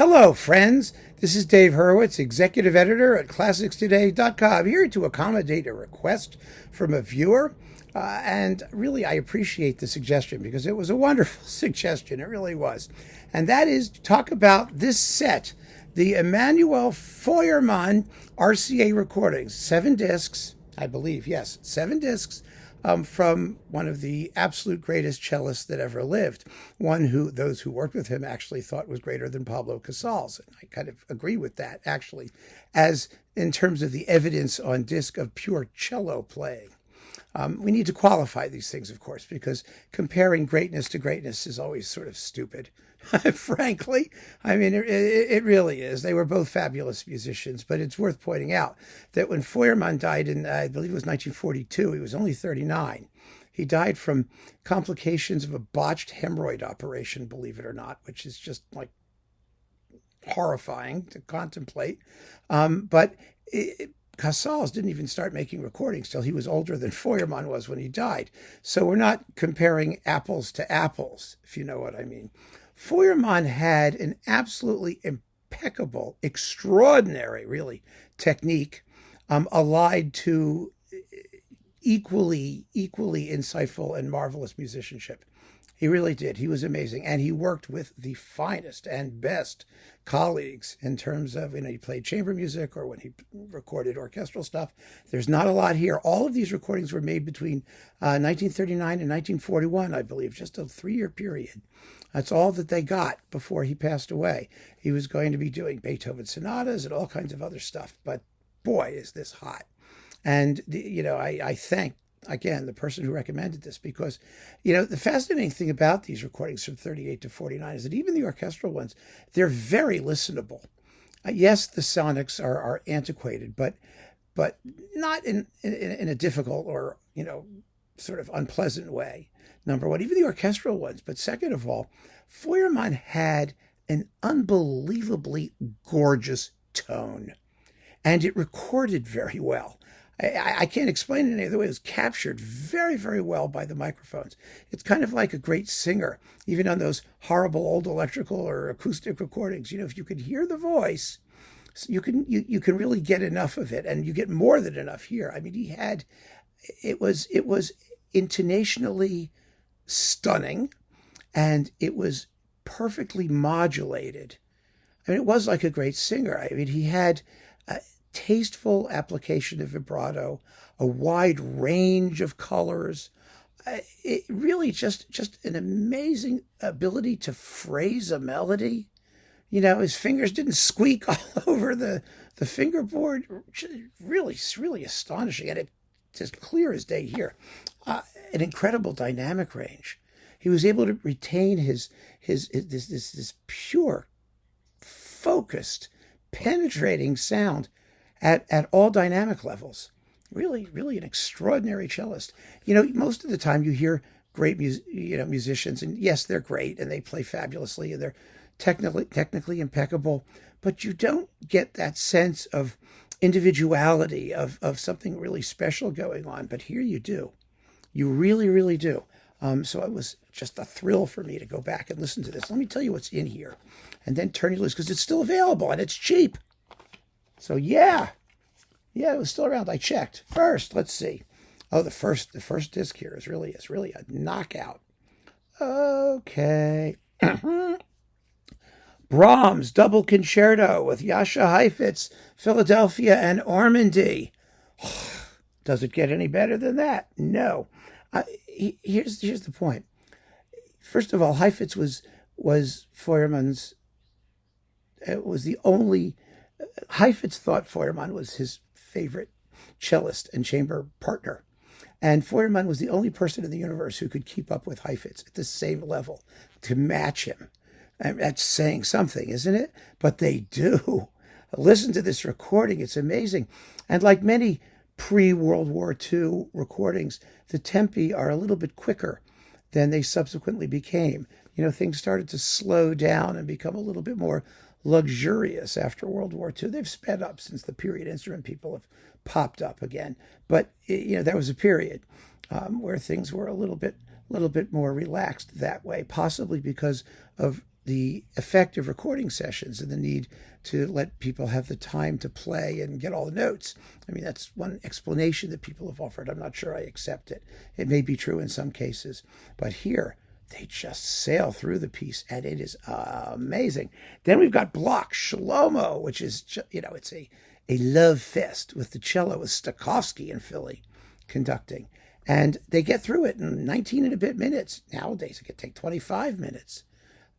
Hello, friends. This is Dave Hurwitz, executive editor at ClassicsToday.com, here to accommodate a request from a viewer. And really, I appreciate the suggestion because it was a wonderful suggestion. It really was. And that is to talk about this set, the Emanuel Feuermann RCA recordings, 7 discs, I believe, yes, 7 discs. From one of the absolute greatest cellists that ever lived, one who those who worked with him actually thought was greater than Pablo Casals. And I kind of agree with that, actually, as in terms of the evidence on disc of pure cello playing. We need to qualify these things, of course, because comparing greatness to greatness is always sort of stupid, frankly. I mean, it really is. They were both fabulous musicians, but it's worth pointing out that when Feuermann died in, I believe it was 1942, he was only 39. He died from complications of a botched hemorrhoid operation, believe it or not, which is just like horrifying to contemplate. Casals didn't even start making recordings till he was older than Feuermann was when he died. So we're not comparing apples to apples, if you know what I mean. Feuermann had an absolutely impeccable, extraordinary, really, technique, allied to equally insightful and marvelous musicianship. He really did. He was amazing. And he worked with the finest and best colleagues in terms of, he played chamber music or when he recorded orchestral stuff. There's not a lot here. All of these recordings were made between 1939 and 1941, I believe, just a 3-year period. That's all that they got before he passed away. He was going to be doing Beethoven sonatas and all kinds of other stuff. But boy, is this hot. And, I thank, again, the person who recommended this because, the fascinating thing about these recordings from 38 to 49 is that even the orchestral ones, they're very listenable. Yes, the sonics are antiquated, but not in a difficult or, sort of unpleasant way, number one. Even the orchestral ones. But second of all, Feuermann had an unbelievably gorgeous tone, and it recorded very well. I can't explain it any other way. It was captured very, very well by the microphones. It's kind of like a great singer, even on those horrible old electrical or acoustic recordings. If you could hear the voice, you can really get enough of it, and you get more than enough here. I mean, it was intonationally stunning, and it was perfectly modulated. I mean, it was like a great singer. I mean, he had tasteful application of vibrato, a wide range of colors. It really just an amazing ability to phrase a melody. His fingers didn't squeak all over the fingerboard. Really astonishing. And it's as clear as day here. An incredible dynamic range. He was able to retain this pure, focused, penetrating sound at all dynamic levels. Really an extraordinary cellist. Most of the time you hear great musicians, and yes, they're great and they play fabulously and they're technically impeccable, but you don't get that sense of individuality, of something really special going on. But here you do. You really do. So it was just a thrill for me to go back and listen to this. Let me tell you what's in here, and then turn you loose because it's still available and it's cheap. So yeah, it was still around. I checked first. Let's see. Oh, the first disc here is really a knockout. Okay. Brahms Double Concerto with Jascha Heifetz, Philadelphia and Ormandy. Does it get any better than that? No. Here's the point. First of all, Heifetz was Feuermann's. It was the only. Heifetz thought Feuermann was his favorite cellist and chamber partner. And Feuermann was the only person in the universe who could keep up with Heifetz at the same level, to match him. And that's saying something, isn't it? But they do. Listen to this recording. It's amazing. And like many pre-World War II recordings, the tempi are a little bit quicker than they subsequently became. Things started to slow down and become a little bit more luxurious after World War II. They've sped up since the period instrument people have popped up again. But, there was a period where things were a little bit more relaxed that way, possibly because of the effective recording sessions and the need to let people have the time to play and get all the notes. I mean, that's one explanation that people have offered. I'm not sure I accept it. It may be true in some cases, but here they just sail through the piece, and it is amazing. Then we've got Block Shlomo, which is, it's a love fest with the cello with Stokowski in Philly conducting. And they get through it in 19 and a bit minutes. Nowadays, it could take 25 minutes.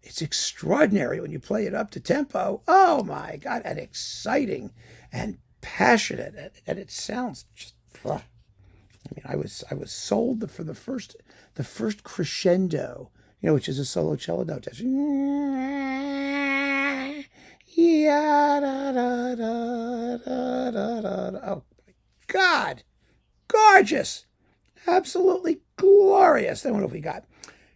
It's extraordinary when you play it up to tempo. Oh, my God, and exciting and passionate. And it sounds just... I mean, I was sold for the first crescendo, which is a solo cello note. Oh, my God. Gorgeous. Absolutely glorious. Then what have we got?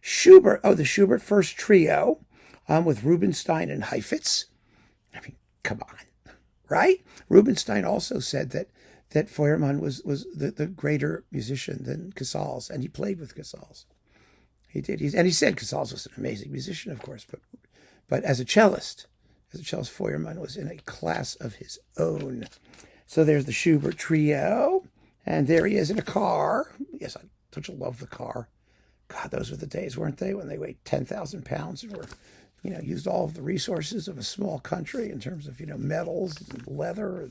Schubert. Oh, the Schubert First Trio with Rubinstein and Heifetz. I mean, come on, right? Rubinstein also said that Feuermann was the greater musician than Casals, and he played with Casals. He did. And he said Casals was an amazing musician, of course, but as a cellist, Feuermann was in a class of his own. So there's the Schubert Trio, and there he is in a car. Yes, don't you love the car? God, those were the days, weren't they, when they weighed 10,000 pounds and were, used all of the resources of a small country in terms of, metals and leather.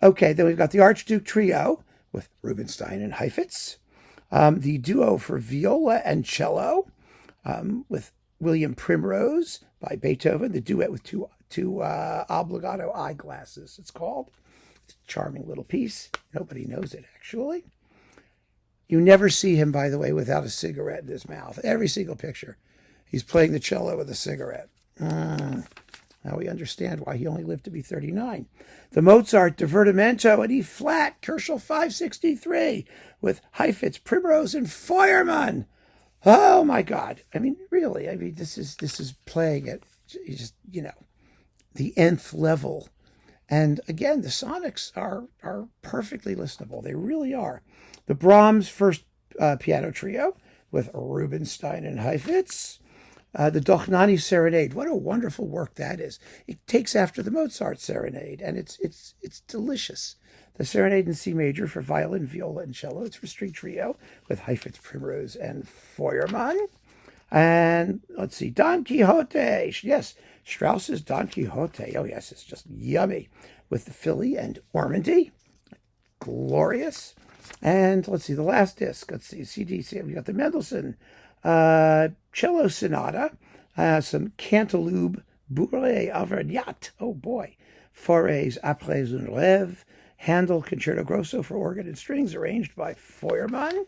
Okay, then we've got the Archduke Trio with Rubinstein and Heifetz. The duo for viola and cello with William Primrose by Beethoven. The duet with two obligato eyeglasses, it's called. It's a charming little piece. Nobody knows it, actually. You never see him, by the way, without a cigarette in his mouth. Every single picture, he's playing the cello with a cigarette. Now we understand why he only lived to be 39. The Mozart Divertimento in E flat, Kerschel 563, with Heifetz, Primrose, and Feuermann. Oh my God! I mean, really. I mean, this is playing at just the nth level. And again, the sonics are perfectly listenable. They really are. The Brahms First Piano Trio with Rubinstein and Heifetz. The Dochnani Serenade. What a wonderful work that is. It takes after the Mozart Serenade, and it's delicious. The Serenade in C major for violin, viola, and cello. It's for string trio with Heifetz, Primrose, and Feuermann. And let's see, Don Quixote. Yes, Strauss's Don Quixote. Oh, yes, it's just yummy. With the Philly and Ormandy. Glorious. And let's see, the last disc. Let's see, CD. We got the Mendelssohn Cello Sonata. Some Cantaloupe Bourrée Auvergnat. Oh, boy. Faurés Après un Rêve. Handel Concerto Grosso for organ and strings, arranged by Feuermann.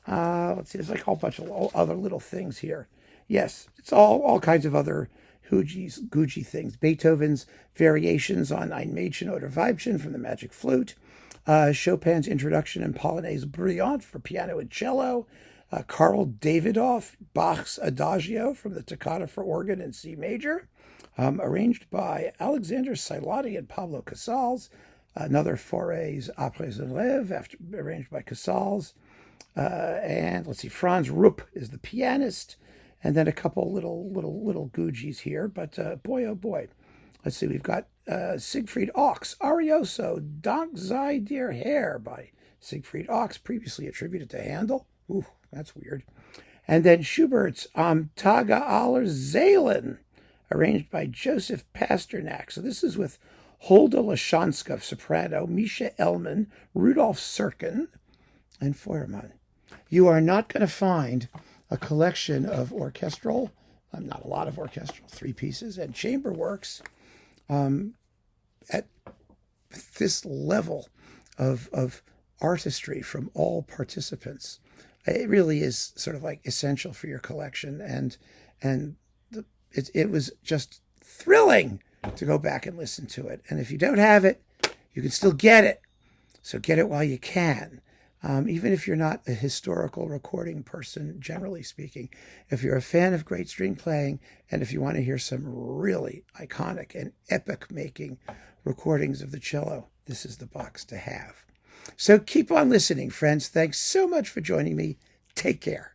Let's see, there's like a whole bunch of other little things here. Yes, it's all kinds of other Gucci things. Beethoven's variations on Ein Mädchen oder Weibchen from the Magic Flute. Chopin's Introduction and Polonaise Brillante for piano and cello. Karl Davidoff, Bach's Adagio from the Toccata for organ in C major. Arranged by Alexander Sailotti and Pablo Casals. Another Faurés Après un Rêve, arranged by Casals. And let's see, Franz Rupp is the pianist. And then a couple little Gucci's here. But boy, oh boy. Let's see, we've got Siegfried Ochs, Arioso, Dank sei dir Herr by Siegfried Ochs, previously attributed to Handel. Ooh, that's weird. And then Schubert's Am Tage aller Seelen, arranged by Joseph Pasternak. So this is with Hulda Lashanska, soprano, Misha Elman, Rudolf Serkin, and Feuermann. You are not going to find a collection of orchestral, not a lot of orchestral, 3 pieces, and chamber works at this level of artistry from all participants. It really is sort of like essential for your collection, and it was just thrilling to go back and listen to it. And if you don't have it, you can still get it. So get it while you can. Even if you're not a historical recording person, generally speaking, if you're a fan of great string playing, and if you want to hear some really iconic and epic-making recordings of the cello, this is the box to have. So keep on listening, friends. Thanks so much for joining me. Take care.